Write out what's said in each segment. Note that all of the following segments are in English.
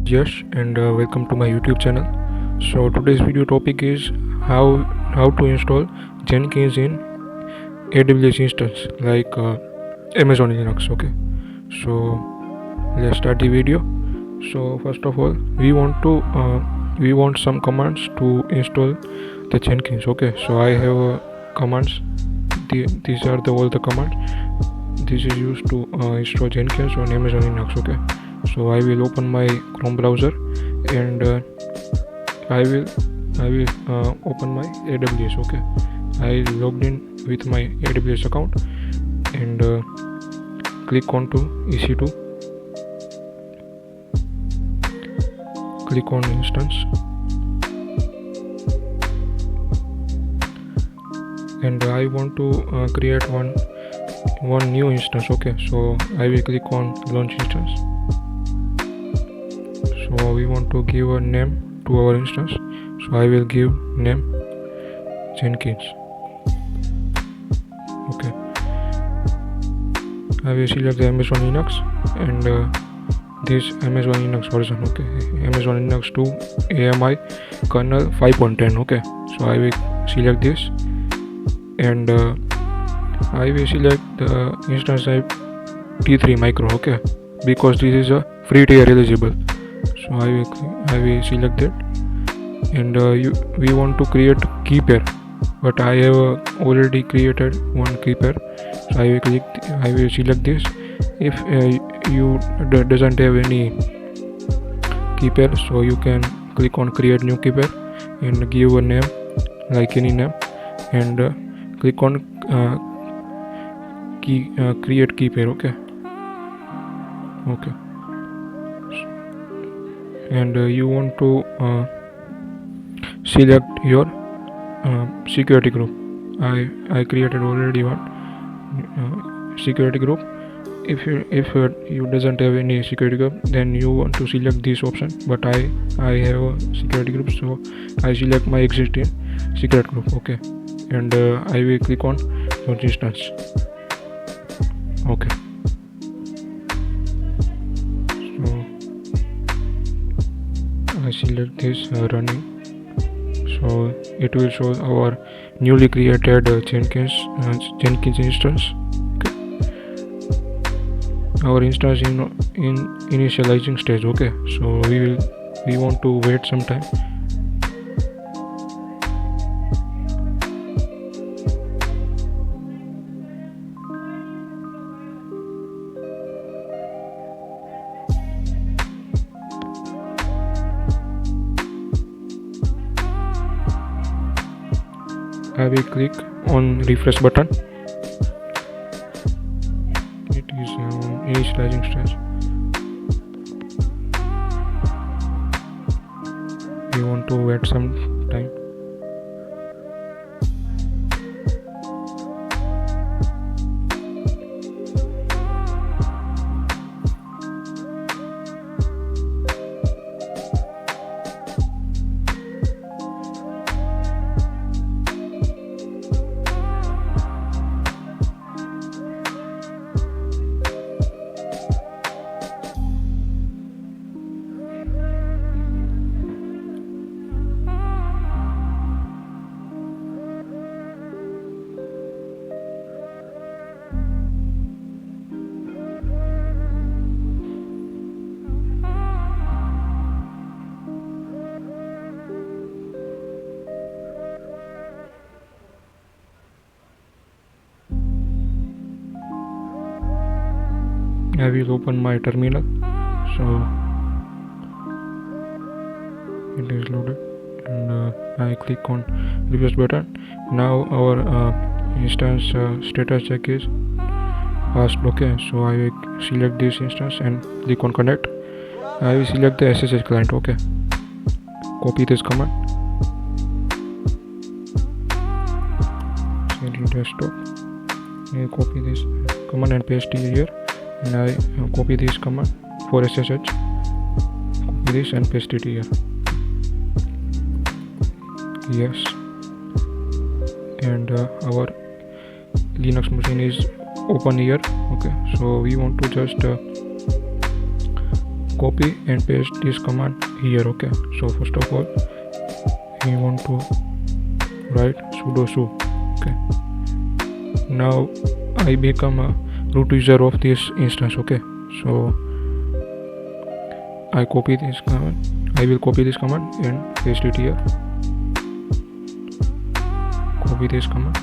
Yash and welcome to my YouTube channel. So today's video topic is how to install Jenkins in AWS instance like Amazon Linux. Okay, so let's start the video. So first of all, we want some commands to install the Jenkins. Okay, so I have commands. These are all the commands. This is used to install Jenkins on Amazon Linux. Okay, so I will open my Chrome browser and I will open my AWS. Okay, I logged in with my AWS account and click on to EC2, click on instance, and I want to create one new instance. Okay, so I will click on launch instance. So we want to give a name to our instance, so I will give name Jenkins. Okay, I will select the Amazon Linux and this Amazon Linux version. Okay, Amazon Linux 2 AMI kernel 5.10. Okay, so I will select this and I will select the instance type T3 micro. Okay, because this is a free tier eligible, so I will select that. And we want to create key pair, but I have already created one key pair, so I will select this. If you doesn't have any key pair, so you can click on create new key pair and give a name like any name and click on create key pair. Okay, and you want to select your security group. I created already one security group. If you doesn't have any security group, then you want to select this option, but I have a security group, so I select my existing secret group. Okay, and I will click on launch instance. Okay, so I select this running, so it will show our newly created Jenkins instance. Okay, our instance in initializing stage. Okay, so we want to wait some time. I will click on refresh button. It is on initializing stage. We want to wait some time. I will open my terminal, so it is loaded, and I click on refresh button. Now our instance status check is passed. Okay, so I will select this instance and click on connect. I will select the SSH client. Okay, copy this command, send it desktop. I copy this command and paste it here. And I copy this command for SSH, copy this and paste it here. Yes, and our Linux machine is open here. Okay, so we want to just copy and paste this command here. Okay, so first of all we want to write sudo su. Okay, now I become a root user of this instance. Okay, so I copy this command. I will copy this command and paste it here. Copy this command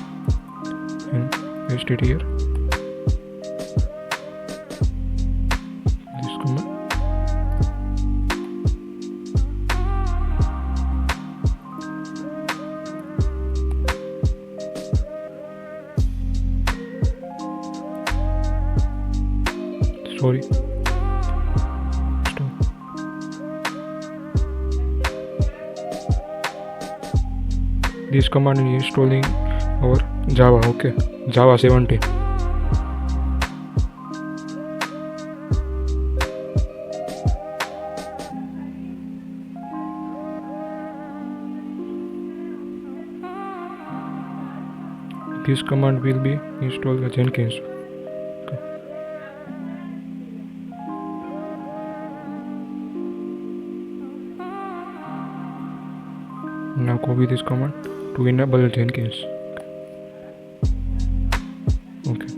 and paste it here. This command. Sorry. Stop. This command is installing our Java. Okay, Java 17. This command will be installed Jenkins. Okay. Now copy this command to enable Jenkins. Okay,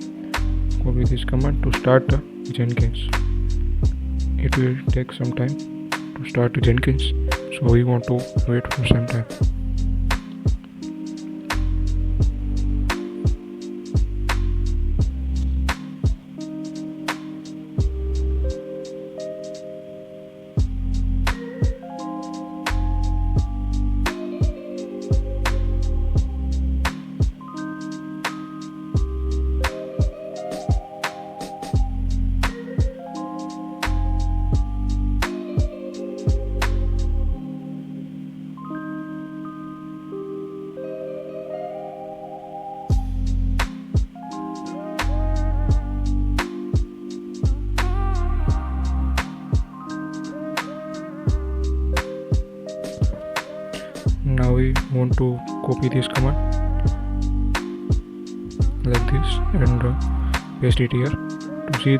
copy this command to start Jenkins. It will take some time to start Jenkins, so we want to wait for some time. Now we want to copy this command like this and paste it here to see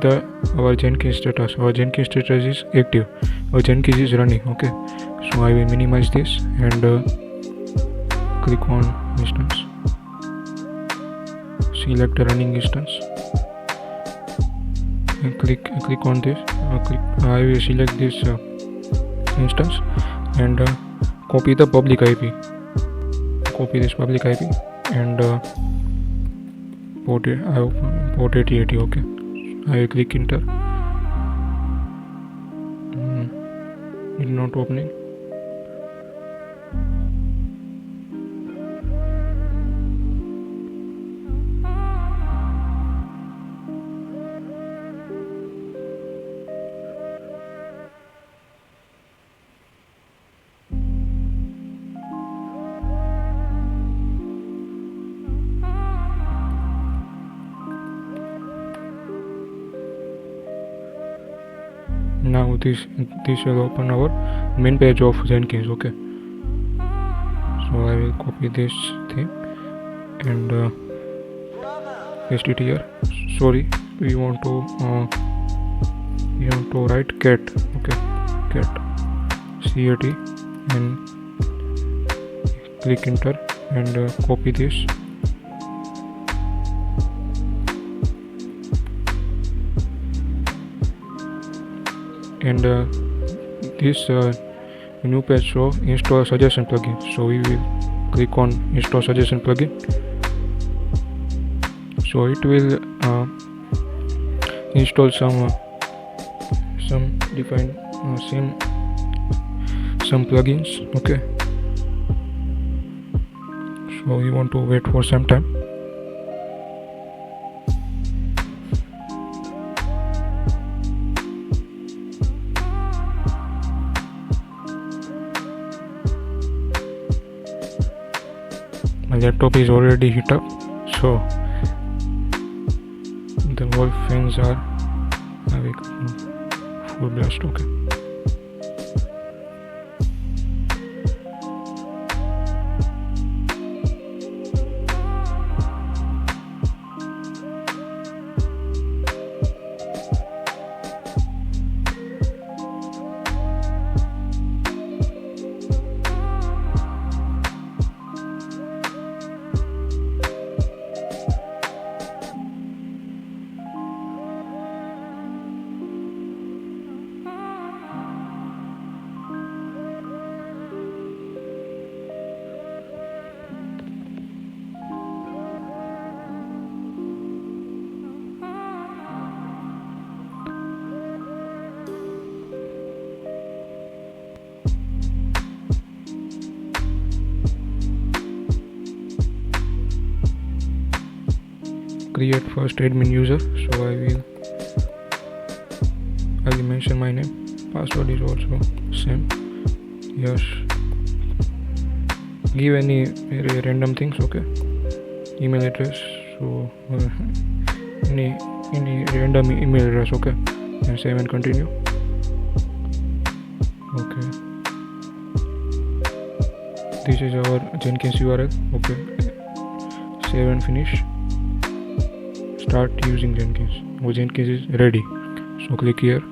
our Jenkins status. Our Jenkins status is active. Our Jenkins is running. Okay, so I will minimize this and click on instance. Select the running instance and click on this. I will select this instance and copy the public IP. Copy this public IP and port 8080. Okay, I will click enter. It's not opening. Now this will open our main page of Jenkins. Okay, so I will copy this thing and paste it here. Sorry, we want to write cat. Okay, cat cat and click enter and copy this. And this new page show install suggestion plugin, so we will click on install suggestion plugin. So it will install some defined some plugins. Okay, so we want to wait for some time. My laptop is already heat up, so the whole fans are having full blast. Okay, create first admin user. So I will mention my name. Password is also same. Yes. Give any random things. Okay. Email address. So any random email address. Okay. And save and continue. Okay. This is our Jenkins URL. Okay. Save and finish. Start using Jenkins. Our Jenkins is ready. So click here.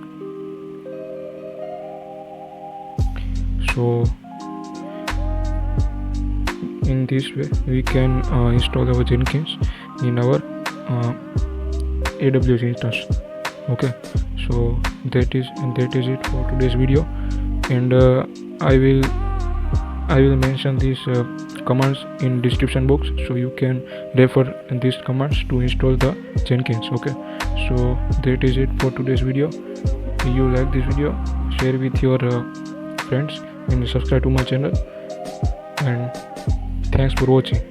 So in this way we can install our Jenkins in our AWS instance. Okay, so that is it for today's video, and I will mention these commands in description box, so you can refer these commands to install the Jenkins. Okay, so that is it for today's video. If you like this video, share with your friends and subscribe to my channel, and thanks for watching.